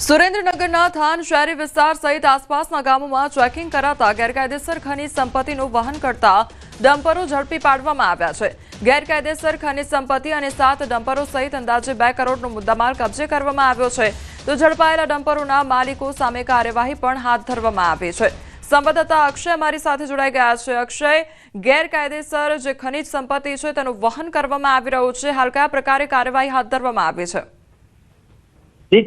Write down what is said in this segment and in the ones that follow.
સુરેન્દ્રનગરના થાન શહેરી વિસ્તાર સહિત આસપાસના ગામોમાં ચેકિંગ કરાતા ગેરકાયદેસર ખનીજ સંપત્તિનું વહન કરતા ડમ્પરો ઝડપી પાડવામાં આવ્યા છે। ગેરકાયદેસર ખનીજ સંપત્તિ અને 7 ડમ્પરો સહિત અંદાજે 2 કરોડનો મુદ્દામાલ કબજે કરવામાં આવ્યો છે। તો ઝડપાયેલા ડમ્પરોના માલિકો સામે કાર્યવાહી પણ હાથ ધરવામાં આવી છે। સંવાદદાતા અક્ષય અમારી સાથે જોડાઈ ગયા છે। અક્ષય, ગેરકાયદેસર જે ખનીજ સંપત્તિ છે તેનું વહન કરવામાં આવી રહ્યું છે, હાલ કયા પ્રકારે કાર્યવાહી હાથ ધરવામાં આવી છે?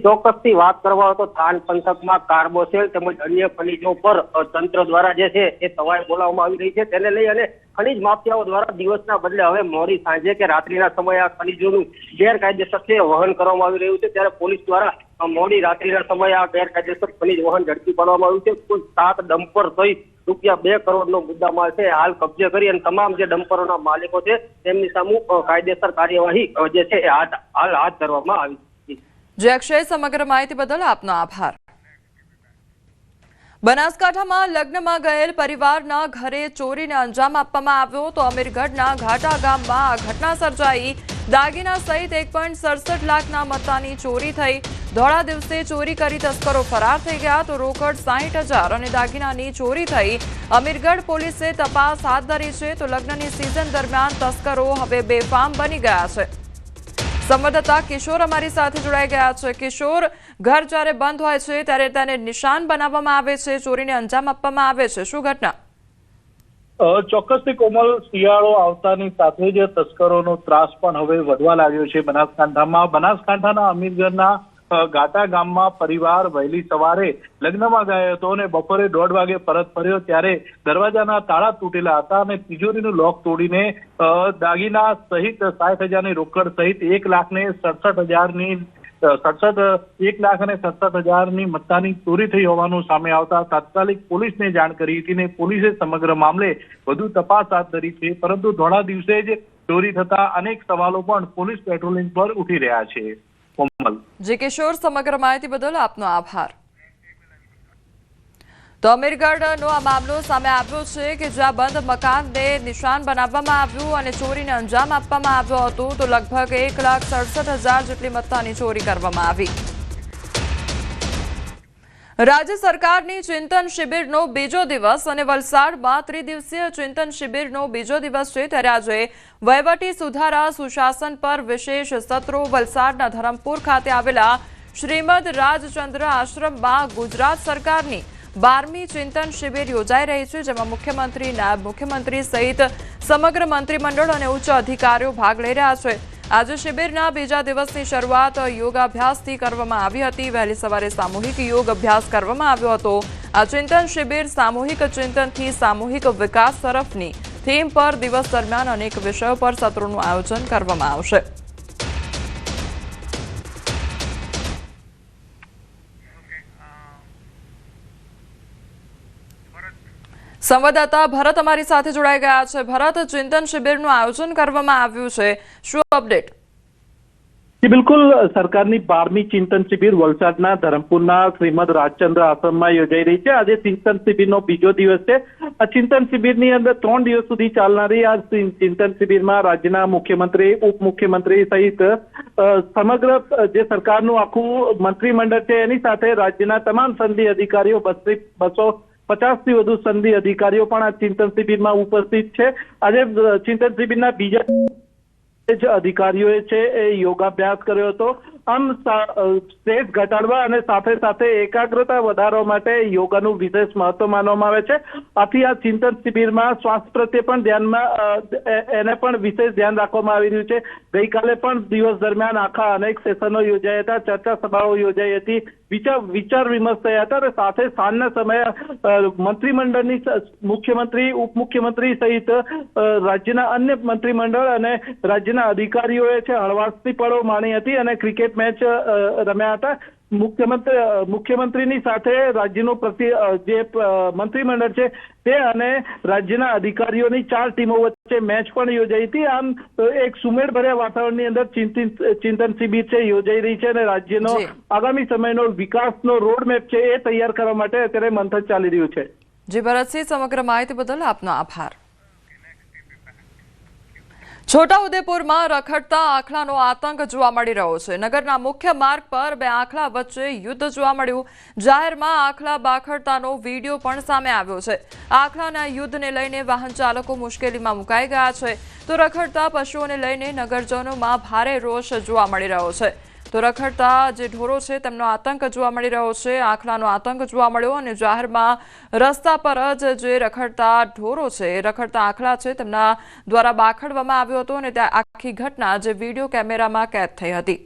ચોક્કસથી વાત કરવા તો થાન પંથકમાં કાર્બોસેલ તેમજ અન્ય ખનીજો પર તંત્ર દ્વારા જે છે એ તવાઈ બોલાવવામાં આવી રહી છે। તેને લઈ અને ખનીજ માફિયાઓ દ્વારા દિવસના બદલે હવે મોડી સાંજે કે રાત્રિના સમયે આ ખનીજોનું ગેરકાયદેસર વહન કરવામાં આવી રહ્યું છે। ત્યારે પોલીસ દ્વારા મોડી રાત્રિના સમયે આ ગેરકાયદેસર ખનીજ વહન ઝડપી પાડવામાં આવ્યું છે। કુલ 7 ડમ્પર સહિત રૂપિયા 2 કરોડનો મુદ્દામાલ છે હાલ કબજે કરી અને તમામ જે ડમ્પરોના માલિકો છે તેમની સામે કાયદેસર કાર્યવાહી જે છે એ હાલ હાથ ધરવામાં આવી છે। જે અક્ષય, સમગ્ર માહિતી બદલ આપનો આભાર। બનાસકાંઠામાં લગ્નમાં ગયેલ પરિવારના ઘરે ચોરીને અંજામ આપવામાં આવ્યો તો અમીરગઢના ઘાટા ગામમાં આ ઘટના સર્જાઈ। દાગીના સહિત 1.67 લાખના મત્તાની ચોરી થઈ। ધોળા દિવસે ચોરી કરી તસ્કરો ફરાર થઈ ગયા તો રોકડ 60,000 અને દાગીનાની ચોરી થઈ। અમીરગઢ પોલીસે તપાસ હાથ ધરી છે તો લગ્નની સિઝન દરમિયાન તસ્કરો હવે બેફામ બની ગયા છે। સંવાદદાતા કિશોર અમારી સાથે જોડાઈ ગયા છે। કિશોર, ઘર જ્યારે બંધ હોય છે ત્યારે તેને નિશાન બનાવવામાં આવે છે, ચોરીને અંજામ આપવામાં આવે છે, શું ઘટના? ચોક્કસથી કોમલ, શિયાળો આવતાની સાથે જ તસ્કરોનો ત્રાસ પણ હવે વધવા લાગ્યો છે બનાસકાંઠામાં। બનાસકાંઠાના અમીરગઢના ઘાટા ગામમાં પરિવાર વહેલી સવારે લગ્નમાં ગયો હતો અને બપોરે 1:30 વાગે પરત ફર્યો ત્યારે દરવાજાના તાળા તૂટેલા હતા અને તિજોરીનું લોક તોડીને દાગીના સહિત 60,000ની રોકડ સહિત 1,67,000ની મત્તાની ચોરી થઈ હોવાનું સામે આવતા તાત્કાલિક પોલીસને જાણ કરી હતી અને પોલીસે સમગ્ર મામલે વધુ તપાસ હાથ ધરી છે। પરંતુ ધોળા દિવસે જ ચોરી થતા અનેક સવાલો પણ પોલીસ પેટ્રોલિંગ પર ઉઠી રહ્યા છે। જી કિશોર, સમગ્ર માહિતી બદલ આપનો આભાર। તો અમીરગઢનો આ મામલો સામે આવ્યો છે કે જ્યાં બંધ મકાનને નિશાન બનાવવામાં આવ્યું અને ચોરીને અંજામ આપવામાં આવ્યો હતો તો લગભગ 1,67,000 જેટલી મત્તાની ચોરી કરવામાં આવી। રાજ્ય સરકારની ચિંતન શિબિરનો બીજો દિવસ અને વલસાડમાં ત્રિદિવસીય ચિંતન શિબિરનો બીજો દિવસ છે ત્યારે આજે વહીવટી સુધારા સુશાસન પર વિશેષ સત્રો વલસાડના ધરમપુર ખાતે આવેલા શ્રીમદ રાજચંદ્ર આશ્રમમાં ગુજરાત સરકારની 12મી ચિંતન શિબિર યોજાઈ રહી છે, જેમાં મુખ્યમંત્રી, નાયબ મુખ્યમંત્રી સહિત સમગ્ર મંત્રીમંડળ અને ઉચ્ચ અધિકારીઓ ભાગ લઈ રહ્યા છે। આજે શિબિરના બીજા દિવસની શરૂઆત યોગાભ્યાસથી કરવામાં આવી હતી। વહેલી સવારે સામૂહિક યોગ અભ્યાસ કરવામાં આવ્યો હતો। આ ચિંતન શિબિર સામૂહિક ચિંતનથી સામૂહિક વિકાસ તરફની થીમ પર દિવસ દરમિયાન અનેક વિષયો પર સત્રોનું આયોજન કરવામાં આવશે। સંવાદદાતા ભરત અમારી સાથે જોડાઈ ગયા છે। ભરત, ચિંતન શિબિરનું આયોજન કરવામાં આવ્યું છે, શું અપડેટ? બિલકુલ, સરકારની 12મી ચિંતન શિબિર વલસાડના ધરમપુરના શ્રીમદ રાજચંદ્ર આશ્રમમાં યોજાઈ રહી છે। આજે ચિંતન શિબિરનો બીજો દિવસ છે। આ ચિંતન શિબિરની અંદર 3 દિવસ સુધી ચાલનારી આ ચિંતન શિબિરમાં રાજ્યના મુખ્યમંત્રી, ઉપમુખ્યમંત્રી સહિત સમગ્ર જે સરકારનું આખું મંત્રીમંડળ છે એની સાથે રાજ્યના તમામ સંધિ અધિકારીઓ 250થી વધુ સંધિ અધિકારીઓ પણ આ ચિંતન શિબિરમાં ઉપસ્થિત છે। આજે ચિંતન શિબિરના બીજા અધિકારીઓએ છે એ યોગાભ્યાસ કર્યો હતો। આમ સ્ટ્રેસ ઘટાડવા અને સાથે સાથે એકાગ્રતા વધારવા માટે યોગાનું વિશેષ મહત્વ માનવામાં આવે છે। આથી આ ચિંતન શિબિરમાં શ્વાસ પ્રત્યે પણ એને પણ વિશેષ ધ્યાન રાખવામાં આવી રહ્યું છે। ગઈકાલે પણ દિવસ દરમિયાન આખા અનેક સેશનો યોજાયા હતા, ચર્ચા સભાઓ યોજાઈ હતી, વિચાર વિમર્શ થયા હતા અને સાથે સાંજના સમયે મંત્રીમંડળની મુખ્યમંત્રી, ઉપમુખ્યમંત્રી સહિત રાજ્યના અન્ય મંત્રીમંડળ અને રાજ્યના અધિકારીઓએ છે હળવાશની પળો માણી હતી અને ક્રિકેટ મેચ રમ્યા હતા। મુખ્યમંત્રીની સાથે રાજ્યનું જે મંત્રીમંડળ છે તે અને રાજ્યના અધિકારીઓની 4 ટીમો વચ્ચે મેચ પણ યોજાઈ હતી। આમ એક સુમેળભર્યા વાતાવરણની અંદર ચિંતન શિબિર છે યોજાઈ રહી છે અને રાજ્યનો આગામી સમયનો વિકાસનો રોડમેપ છે એ તૈયાર કરવા માટે અત્યારે મંથન ચાલી રહ્યું છે। જી ભરતસિંહ, સમગ્ર માહિતી બદલ આપનો આભાર। છોટાઉદેપુરમાં રખડતા આખલાનો આતંક જોવા મળી રહ્યો છે। નગરના મુખ્ય માર્ગ પર બે આખલા વચ્ચે યુદ્ધ જોવા મળ્યું। જાહેરમાં આખલા બાખડતાનો વિડીયો પણ સામે આવ્યો છે। આખલાના યુદ્ધને લઈને વાહન ચાલકો મુશ્કેલીમાં મુકાઈ ગયા છે, તો રખડતા પશુઓને લઈને નગરજનોમાં ભારે રોષ જોવા મળી રહ્યો છે। તો રખડતા જે ઢોરો છે તેમનો આતંક જોવા મળી રહ્યો છે। આખલાનો આતંક જોવા મળ્યો અને જાહેરમાં રસ્તા પર જ જે રખડતા ઢોરો છે, રખડતા આખલા છે તેમના દ્વારા બાખડવામાં આવ્યો હતો અને ત્યાં આખી ઘટના જે વિડીયો કેમેરામાં કેદ થઈ હતી।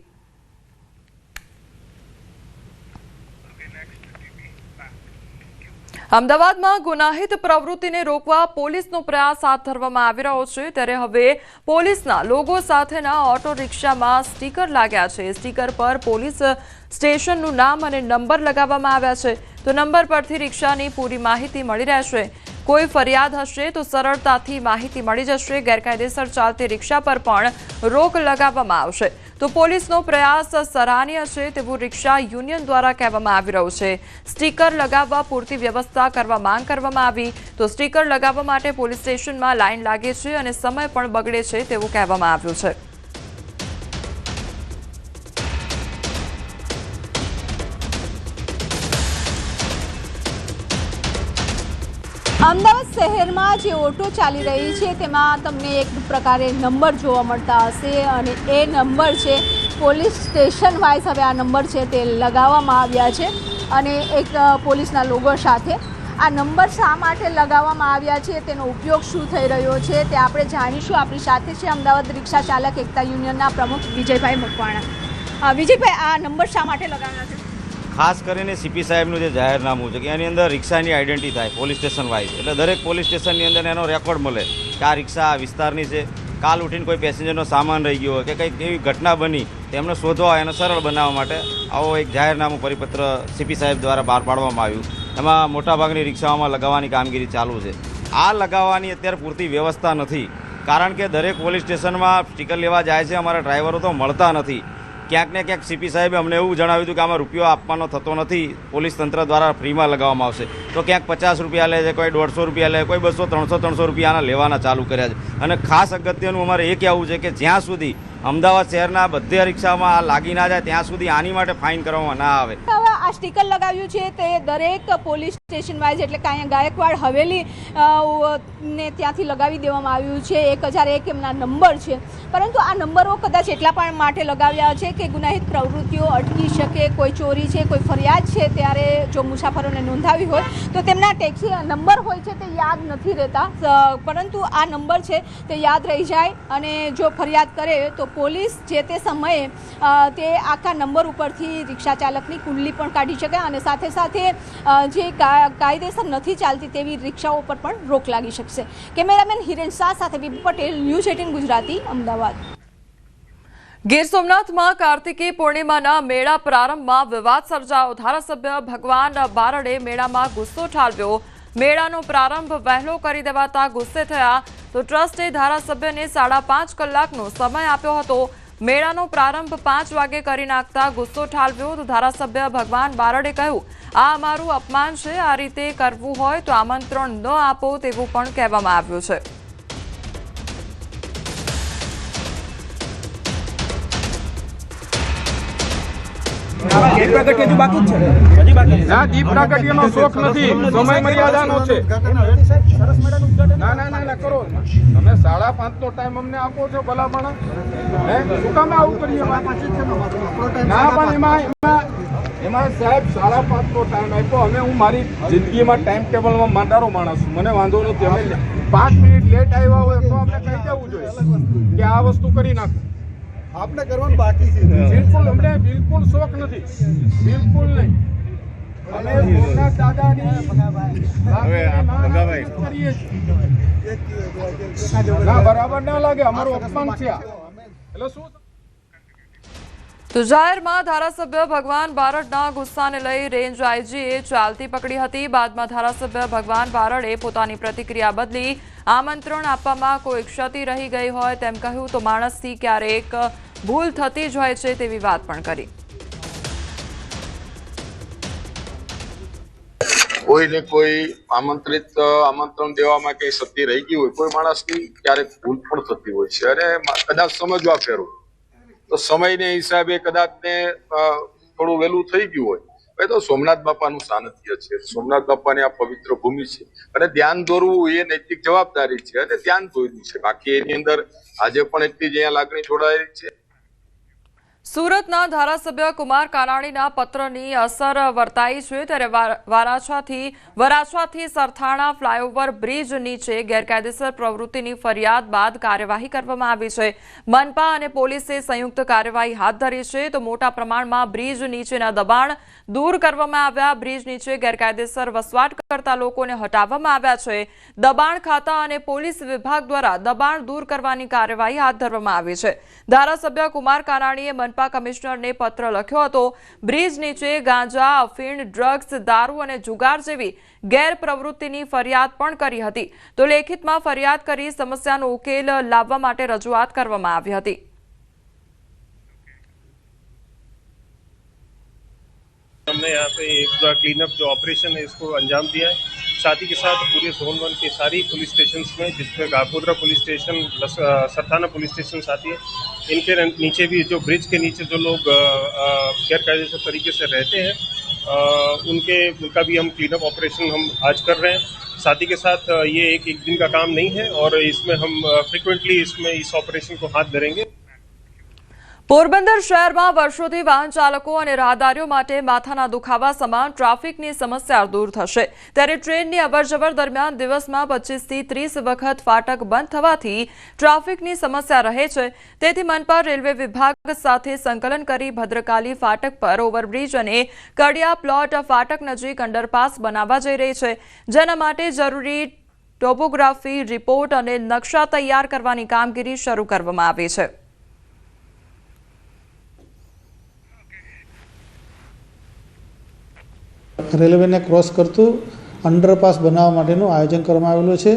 અમદાવાદમાં ગુનાહિત પ્રવૃત્તિને રોકવા પોલીસનો પ્રયાસ હાથ ધરવામાં આવી રહ્યો છે, ત્યારે હવે પોલીસના લોગો સાથેના ઓટો રિક્ષામાં સ્ટીકર લાગ્યા છે। સ્ટીકર પર પોલીસ સ્ટેશનનું નામ અને નંબર લગાવવામાં આવ્યા છે, તો નંબર પરથી રિક્ષાની પૂરી માહિતી મળી રહેશે। કોઈ ફરિયાદ હશે તો સરળતાથી માહિતી મળી જશે। ગેરકાયદેસર ચાલતી રિક્ષા પર પણ રોક લગાવવામાં આવશે। તો પોલીસનો પ્રયાસ સરાહનીય છે તેવું રિક્ષા યુનિયન દ્વારા કહેવામાં આવી રહ્યું છે। સ્ટીકર લગાવવા પૂરતી વ્યવસ્થા કરવા માંગ કરવામાં આવી, તો સ્ટીકર લગાવવા માટે પોલીસ સ્ટેશનમાં લાઈન લાગે છે અને સમય પણ બગડે છે તેવું કહેવામાં આવ્યું છે। અમદાવાદ શહેરમાં જે ઓટો ચાલી રહી છે તેમાં તમને એક પ્રકારે નંબર જોવા મળતા હશે અને એ નંબર છે પોલીસ સ્ટેશન વાઇઝ હવે આ નંબર છે તે લગાવવામાં આવ્યા છે અને એક પોલીસના લોગો સાથે। આ નંબર શા માટે લગાવવામાં આવ્યા છે, તેનો ઉપયોગ શું થઈ રહ્યો છે તે આપણે જાણીશું। આપણી સાથે છે અમદાવાદ રિક્ષા ચાલક એકતા યુનિયનના પ્રમુખ વિજયભાઈ મકવાણા। વિજયભાઈ, આ નંબર શા માટે લગાવ્યા છે? ખાસ કરીને સીપી સાહેબનું જે જાહેરનામું છે કે એની અંદર રિક્ષાની આઈડેન્ટિટી થાય પોલીસ સ્ટેશન વાઇઝ, એટલે દરેક પોલીસ સ્ટેશનની અંદર એનો રેકોર્ડ મળે કે આ રિક્ષા આ વિસ્તારની છે। કાલ ઉઠીને કોઈ પેસેન્જરનો સામાન રહી ગયો હોય કે કંઈક એવી ઘટના બની તો એમને શોધવા હોય એને સરળ બનાવવા માટે આવો એક જાહેરનામું પરિપત્ર સીપી સાહેબ દ્વારા બહાર પાડવામાં આવ્યું। એમાં મોટાભાગની રિક્ષાઓમાં લગાવવાની કામગીરી ચાલુ છે। આ લગાવવાની અત્યારે પૂરતી વ્યવસ્થા નથી, કારણ કે દરેક પોલીસ સ્ટેશનમાં સ્ટીકર લેવા જાય છે, અમારા ડ્રાઈવરો તો મળતા નથી। ક્યાંક ને ક્યાંક સીપી સાહેબે અમને એવું જણાવ્યું હતું કે આમાં રૂપિયો આપવાનો થતો નથી, પોલીસ તંત્ર દ્વારા ફ્રીમાં લગાવવામાં આવશે। તો ક્યાંક 50 રૂપિયા લે છે, કોઈ 150 રૂપિયા લે, કોઈ 200, 300 રૂપિયાના લેવાના ચાલુ કર્યા છે। અને ખાસ અગત્યનું અમારે એ કહેવું છે કે જ્યાં સુધી અમદાવાદ શહેરના બધી રિક્ષામાં આ લાગી ના જાય ત્યાં સુધી આની માટે ફાઇન કરવામાં ના આવે। હવે આ સ્ટીકર લગાવ્યું છે તે દરેક પોલીસ સ્ટેશન વાઇઝ, એટલે કે અહીંયા ગાયકવાડ હવેલી ને ત્યાંથી લગાવી દેવામાં આવ્યું છે। 1001 એમના નંબર છે, પરંતુ આ નંબરો કદાચ એટલા પણ માટે લગાવ્યા છે કે ગુનાહિત પ્રવૃત્તિઓ અટકી શકે, કોઈ ચોરી છે, કોઈ ફરિયાદ છે ત્યારે જો મુસાફરોને નોંધાવી હોય તો તેમના ટેક્સી નંબર હોય છે તે યાદ નથી રહેતા, પરંતુ આ નંબર છે તે યાદ રહી જાય અને જો ફરિયાદ કરે તો પોલીસ જે તે સમયે તે આખા નંબર ઉપરથી રિક્ષા ચાલકની કુંડલી પણ કાઢી શકે અને સાથે સાથે જે કાયદેસર નથી ચાલતી તેવી રિક્ષાઓ પર પણ રોક લાગી શકશે। કેમેરામેન હિરેન શાહ સાથે બીબી પટેલ, ન્યૂઝ 18 ગુજરાતી, અમદાવાદ। ગીર સોમનાથમાં કાર્તિકી પૂર્ણિમાના મેળા પ્રારંભમાં વિવાદ સર્જાયો। ધારાસભ્ય ભગવાન બારડે મેળામાં ગુસ્સો ઠાલવ્યો। મેળાનો પ્રારંભ વહેલો કરી દેવાતા ગુસ્સે થયા, તો ટ્રસ્ટે ધારાસભ્યને 5.5 કલાકનો સમય આપ્યો હતો। મેળાનો પ્રારંભ 5 વાગે કરી નાખતા ગુસ્સો ઠાલવ્યો, તો ધારાસભ્ય ભગવાન બારડે કહ્યું, આ અમારું અપમાન છે, આ રીતે કરવું હોય તો આમંત્રણ ન આપો તેવું પણ કહેવામાં આવ્યું છે। દીપ પ્રાગટ્યનો શોખ નથી, સમય મર્યાદાનો છે। ના કરો, તમે 5:30 નો ટાઈમ અમને આપો છો ભલા માણસ, શું કામ આવું કરીએ? ના, પણ એમાં સાહેબ 5:30 નો ટાઈમ આપ્યો। હું મારી જિંદગીમાં ટાઈમ ટેબલમાં માંડારો માણસ છું, મને વાંધો નથી। અમે 5 મિનિટ લેટ આવ્યા હોય તો અમને કહી દેવું જોઈએ કે આ વસ્તુ કરી નાખો। આપણે કરવાનું બાકી છે, બિલકુલ અમને બિલકુલ શોખ નથી, બિલકુલ નહીં। અમે સોમનાથ દાદાની ના બરાબર ના લાગે, અમારું અપમાન છે એટલે શું? તો જાહેરમાં ધારાસભ્ય ભગવાન બારડના ગુસ્સાને લઈ રેન્જ આઈજીએ ચાલતી પકડી હતી। બાદમાં ધારાસભ્ય ભગવાન બારડે પોતાની પ્રતિક્રિયા બદલી। આમંત્રણ આપવામાં કોઈ ક્ષતિ રહી ગઈ હોય તેમ કહ્યું, તો માણસથી ક્યારેક ભૂલ થતી જ હોય છે તેવી વાત પણ કરી। કોઈને કોઈ આમંત્રણ દેવામાં કઈ સત્ય રહી ગઈ હોય, કોઈ માણસની ક્યારેક ભૂલ પણ થતી હોય છે અને કદાચ સમજવા ફેરો તો સમયને હિસાબે કદાચ ને થોડું વહેલું થઈ ગયું હોય. તો સોમનાથ બાપાનું સાનિધ્ય છે, સોમનાથ બાપાની આ પવિત્ર ભૂમિ છે અને ધ્યાન દોરવું એ નૈતિક જવાબદારી છે અને ધ્યાન દોર્યું છે. બાકી એની અંદર આજે પણ એટલી જ અહીંયા લાગણી જોડાયેલી છે. સુરતના ધારાસભ્ય કુમાર કાનાણીના પત્રની અસર વર્તાઈ છે ત્યારે વરાછાથી સરથાણા ફ્લાયઓવર બ્રિજ નીચે ગેરકાયદેસર પ્રવૃત્તિની ફરિયાદ બાદ કાર્યવાહી કરવામાં આવી છે. મનપા અને પોલીસે સંયુક્ત કાર્યવાહી હાથ ધરી છે તો મોટા પ્રમાણમાં બ્રિજ નીચેના દબાણ દૂર કરવામાં આવ્યા. બ્રિજ નીચે ગેરકાયદેસર વસવાટ કરતા લોકોને હટાવવામાં આવ્યા છે. દબાણ ખાતા અને પોલીસ વિભાગ દ્વારા દબાણ દૂર કરવાની કાર્યવાહી હાથ ધરવામાં આવી છે. ધારાસભ્ય કુમાર કાનાણીએ મનપા કમિશનરને પત્ર લખ્યો હતો. બ્રિજ નીચે ગાંજા, અફીણ, ડ્રગ્સ, દારૂ અને જુગાર જેવી ગેરપ્રવૃત્તિની ફરિયાદ પણ કરી હતી તો લેખિતમાં ફરિયાદ કરી સમસ્યાનો ઉકેલ લાવવા માટે રજૂઆત કરવામાં આવી હતી. हमने यहाँ पे एक पूरा क्लीन अप जो ऑपरेशन है इसको अंजाम दिया है. साथ ही के साथ पूरे जोन 1 के सारी पुलिस स्टेशन में जिसमें Gagodra police station plus Sarthana police station आती है, इनके नीचे भी जो ब्रिज के नीचे जो लोग गैरकायदेसर तरीके से रहते हैं उनका भी हम क्लीन अप ऑपरेशन हम आज कर रहे हैं. साथ ही के साथ ये एक दिन का काम नहीं है और इसमें हम फ्रिक्वेंटली इसमें इस ऑपरेशन को हाथ धरेंगे. પોરબંદર શહેરમાં વર્ષોથી વાહન ચાલકો અને રાહદારીઓ માટે માથાના દુખાવા સમાન ટ્રાફિકની સમસ્યા દૂર થશે ત્યારે ટ્રેનની અવરજવર દરમિયાન દિવસમાં 25 થી 30 વખત ફાટક બંધ થવાથી ટ્રાફિકની સમસ્યા રહે છે. તેથી મનપા રેલવે વિભાગ સાથે સંકલન કરી ભદ્રકાલી ફાટક પર ઓવરબ્રિજ અને કડિયા પ્લોટ ફાટક નજીક અંડરપાસ બનાવવા જઈ રહી છે, જેના માટે જરૂરી ટોપોગ્રાફી રિપોર્ટ અને નકશા તૈયાર કરવાની કામગીરી શરૂ કરવામાં આવી છે. રેલવેને ક્રોસ કરતું અંડરપાસ બનાવવા માટેનું આયોજન કરવામાં આવેલું છે.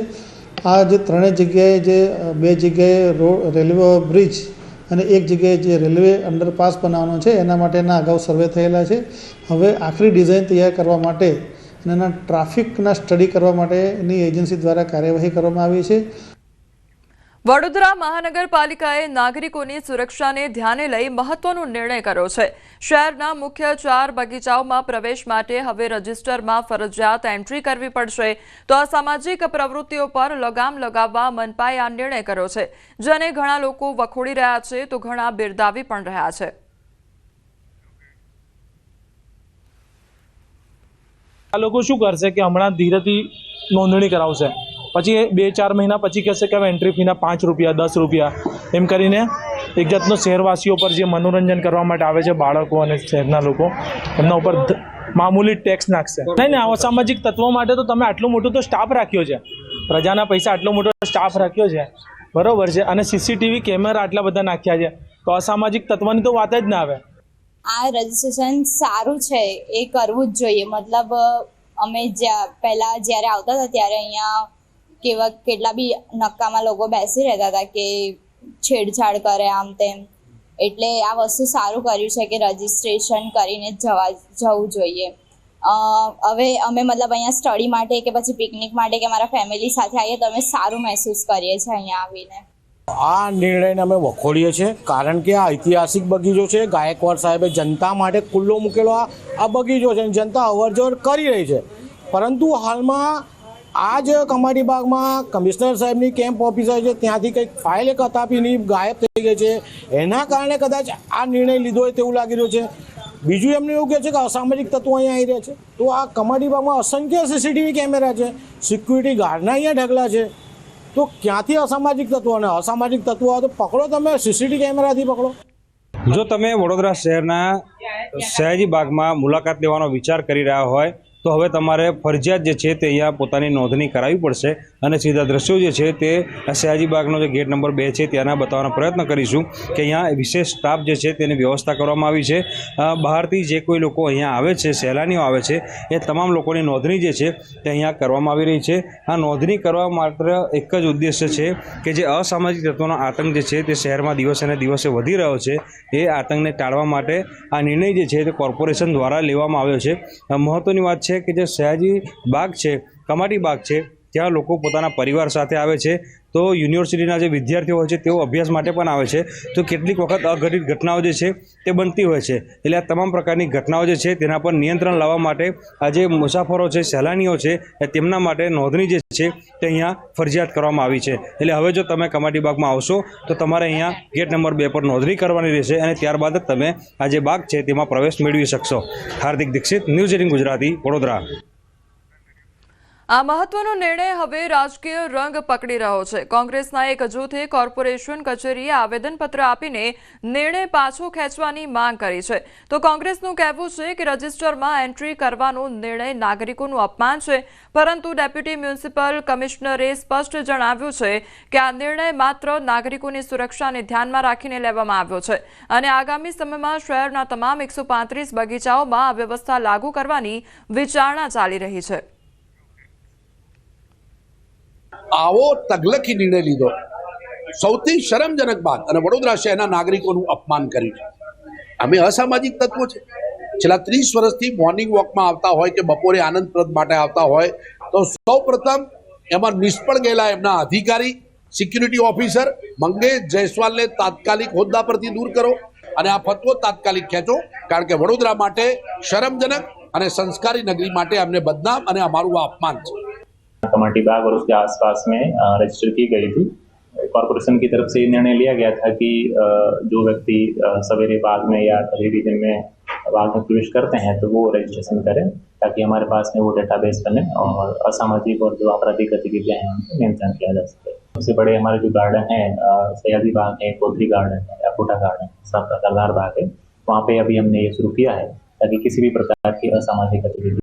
આ જે ત્રણેય જગ્યાએ જે 2 જગ્યાએ રેલવે બ્રિજ અને 1 જગ્યાએ જે રેલવે અંડરપાસ બનાવવાનો છે એના માટેના અગાઉ સર્વે થયેલા છે. હવે આખરી ડિઝાઇન તૈયાર કરવા માટે અને એના ટ્રાફિકના સ્ટડી કરવા માટેની એજન્સી દ્વારા કાર્યવાહી કરવામાં આવી છે. વડોદરા મહાનગરપાલિકાએ નાગરિકોની સુરક્ષાને ધ્યાને લઈ મહત્વનો નિર્ણય કર્યો છે. શહેરના મુખ્ય 4 બગીચાઓમાં પ્રવેશ માટે હવે રજિસ્ટરમાં ફરજિયાત એન્ટ્રી કરવી પડશે તો અસામાજિક પ્રવૃત્તિઓ પર લગામ લગાવવા મનપાએ આ નિર્ણય કર્યો છે, જેને ઘણા લોકો વખોડી રહ્યા છે તો ઘણા બિરદાવી પણ રહ્યા છે. આ લોકો શું કરશે કે હમણાં ધીરેથી નોંધણી કરાવશે, પછી 2-4 મહિના પછી કહેશે કે હવે એન્ટ્રી ફીના 5 રૂપિયા 10 રૂપિયા એમ કરીને એક જાતનો શહેરવાસીઓ પર જે મનોરંજન કરવા માટે આવે છે બાળકો અને શહેરના લોકો એમના ઉપર મામૂલી ટેક્સ નાખશે. નહીં અસામાજિક તત્વો માટે તો તમે આટલું મોટું તો સ્ટાફ રાખ્યો છે, પ્રજાના પૈસા આટલો મોટો સ્ટાફ રાખ્યો છે, બરોબર છે, અને સીસીટીવી કેમેરા આટલા બધા નાખ્યા છે તો અસામાજિક તત્વની તો વાત જ ના આવે. આ રજિસ્ટ્રેશન સારું છે, એ કરવું જ જોઈએ. મતલબ અમે પહેલાં જ્યારે આવતા હતા ત્યારે અહીંયા કેટલા બી નક્કામાં લોકો બેસી રહેતા હતા કે છેડછાડ કરે આમ તેમ, એટલે આ વસ્તુ સારું કર્યું છે કે રજિસ્ટ્રેશન કરીને જવું જોઈએ. હવે અમે મતલબ અહીંયા સ્ટડી માટે કે પછી પિકનિક માટે કે મારા ફેમિલી સાથે આવીએ તો અમે સારું મહેસૂસ કરીએ છીએ અહીંયા આવીને. આ નિર્ણયને અમે વખોડીએ છીએ કારણ કે આ ઐતિહાસિક બગીચો છે. ગાયકવાડ સાહેબે જનતા માટે ખુલ્લો મૂકેલો આ બગીચો છે, જનતા અવરજવર કરી રહી છે. પરંતુ હાલમાં આ જ કમાટી બાગમાં કમિશનર સાહેબની કેમ્પ ઓફિસર છે ત્યાંથી કંઈક ફાઇલ એક હતાપીની ગાયબ થઈ ગઈ છે, એના કારણે કદાચ આ નિર્ણય લીધો હોય તેવું લાગી રહ્યું છે. બીજું એમને એવું કહે છે કે અસામાજિક તત્વો અહીંયા આવી રહ્યા છે, તો આ કમાટી બાગમાં અસંખ્ય સીસીટીવી કેમેરા છે, સિક્યુરિટી ગાર્ડના અહીંયા ઢગલા છે, તો ક્યાંથી અસામાજિક તત્વો અને અસામાજિક તત્વો આવે તો પકડો, તમે સીસીટીવી કેમેરાથી પકડો. જો તમે વડોદરા શહેરના સયાજી બાગમાં મુલાકાત લેવાનો વિચાર કરી રહ્યા હોય તો હવે તમારે ફરજિયાત જે છે તે અહીંયા પોતાની નોંધણી કરાવવી પડશે અને સીધા દ્રશ્યો જે છે તે સયાજી બાગનો જે ગેટ નંબર 2 છે ત્યાંના બતાવવાનો પ્રયત્ન કરીશું કે અહીંયા વિશેષ સ્ટાફ જે છે તેની વ્યવસ્થા કરવામાં આવી છે. બહારથી જે કોઈ લોકો અહીંયા આવે છે, સહેલાણીઓ આવે છે, એ તમામ લોકોની નોંધણી જે છે તે અહીંયા કરવામાં આવી રહી છે. આ નોંધણી કરવા માત્ર એક જ ઉદ્દેશ્ય છે કે જે અસામાજિક તત્વોનો આતંક જે છે તે શહેરમાં દિવસે ને દિવસે વધી રહ્યો છે, એ આતંકને ટાળવા માટે આ નિર્ણય જે છે તે કોર્પોરેશન દ્વારા લેવામાં આવ્યો છે. મહત્ત્વની વાત છે છે કે જે સયાજી બાગ છે, કમાટી બાગ છે, ત્યાં લોકો પોતાના પરિવાર સાથે આવે છે, તો યુનિવર્સિટીના જે વિદ્યાર્થીઓ હોય છે તેઓ અભ્યાસ માટે પણ આવે છે, તો કેટલીક વખત અઘટિત ઘટનાઓ જે છે તે બનતી હોય છે. એટલે આ તમામ પ્રકારની ઘટનાઓ જે છે તેના પર નિયંત્રણ લાવવા માટે આ જે મુસાફરો છે, સહેલાણીઓ છે, તેમના માટે નોંધણી જે છે તે અહીંયા ફરજિયાત કરવામાં આવી છે. એટલે હવે જો તમે કમાટી બાગમાં આવશો તો તમારે અહીંયા ગેટ નંબર 2 પર નોંધણી કરવાની રહેશે અને ત્યારબાદ જ તમે આ જે બાગ છે તેમાં પ્રવેશ મેળવી શકશો. હાર્દિક દીક્ષિત, ન્યૂઝ 18 ગુજરાતી, વડોદરા. આ મહત્વનો નિર્ણય હવે રાજકીય રંગ પકડી રહ્યો છે. કોંગ્રેસના એક જૂથે કોર્પોરેશન કચેરીએ આવેદનપત્ર આપીને નિર્ણય પાછો ખેંચવાની માંગ કરી છે. તો કોંગ્રેસનું કહેવું છે કે રજિસ્ટરમાં એન્ટ્રી કરવાનો નિર્ણય નાગરિકોનું અપમાન છે, પરંતુ ડેપ્યુટી મ્યુનિસિપલ કમિશનરે સ્પષ્ટ જણાવ્યું છે કે આ નિર્ણય માત્ર નાગરિકોની સુરક્ષાને ધ્યાનમાં રાખીને લેવામાં આવ્યો છે અને આગામી સમયમાં શહેરના તમામ 135 બગીચાઓમાં આ વ્યવસ્થા લાગુ કરવાની વિચારણા ચાલી રહી છે. આવો તગલખી નિર્ણય લીધો, સૌથી શરમજનક બાત, અને વડોદરા શહેરના નાગરિકોનું અપમાન કર્યું છે. અમે અસામાજિક તત્વો છે. છેલ્લા 30 વર્ષથી મોર્નિંગ વોકમાં આવતા હોય કે બપોરે આનંદપ્રદ માટે આવતા હોય તો સૌ પ્રથમ એમાં નિષ્ફળ ગયેલા એમના અધિકારી, સિક્યુરિટી ઓફિસર મંગેશ જયસ્વાલને તાત્કાલિક હોદ્દા પરથી દૂર કરો અને આ ફતવો તાત્કાલિક ખેંચો, કારણ કે वडोदरा માટે શરમજનક અને સંસ્કારી નગરી માટે અમને બદનામ અને અમારું આ અપમાન છે. कमाटी बाग और उसके आसपास में रजिस्टर की गई थी. कॉरपोरेशन की तरफ से ये निर्णय लिया गया था कि जो व्यक्ति सवेरे बाग में या खरीदी दिन में बाग में प्रवेश करते हैं तो वो रजिस्ट्रेशन करें, ताकि हमारे पास में वो डेटाबेस बने और असामाजिक और जो आपराधिक गतिविधियां हैं उनको नियंत्रण किया जा सके. सबसे बड़े हमारे जो गार्डन है, सयाजी बाग है, कोतरी गार्डन है, अकोटा गार्डन, सरदार बाग है, वहाँ पे अभी हमने ये शुरू किया है ताकि किसी भी प्रकार की असामाजिक गतिविधि